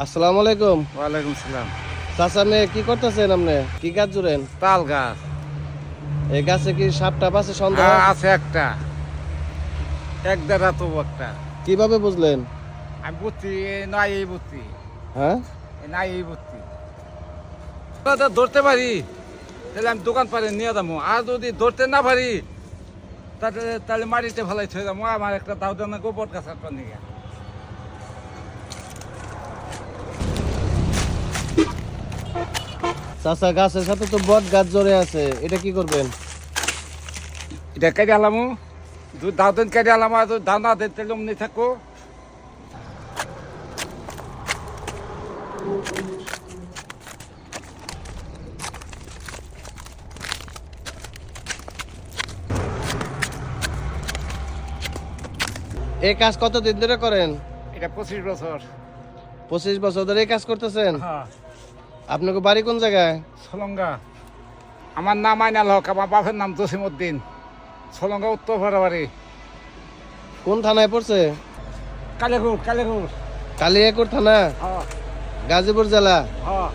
আসসালামু আলাইকুম। ওয়ালাইকুম সালাম। চাচা মেয়ে কি করতেছেন আপনি? কি গাছ জুড়েন? তাল গাছ। এই গাছে কি সাপ টাপ আছে সন্দেহ? আছে একটা, এক দেড় রাত একটা। কিভাবে বুঝলেন? আমি বুঝছি নাই এই বুঝছি, হ্যাঁ, নাই এই বুঝছি। ধরতে পারি তাহলে আমি দোকান পারে নিয়ে যাবো, আর যদি ধরতে না পারি তাহলে তাহলে মাটিতে ফেলাই থয়ে যাবো। আমার একটা দাও দানা গোবর গাছ একটা নিয়ে। চাচা গাছের সাথে তো বট গাছ জড়ে আছে, এটা কি করবেন? এটা কেটে আলামো, দাও দিন কেটে আলাম, আর দাও না দিন তাহলে অমনি থাকো। এই কাজ কতদিন ধরে করেন? এটা 25 বছর। 25 বছর ধরে এই কাজ করতেছেন? হ্যাঁ। আপনাকে বাড়ি কোন জায়গায়? সলঙ্গা। আমার নাম আইনাল হক, আমার বাপের নাম জসিমউদ্দিন। সলঙ্গা উত্তর ভাড়াবাড়ি। কোন থানায় পড়ছে? কালেগুর কালেগুর। কালিয়াকৈর থানা, হ্যাঁ গাজীপুর জেলা। হ্যাঁ।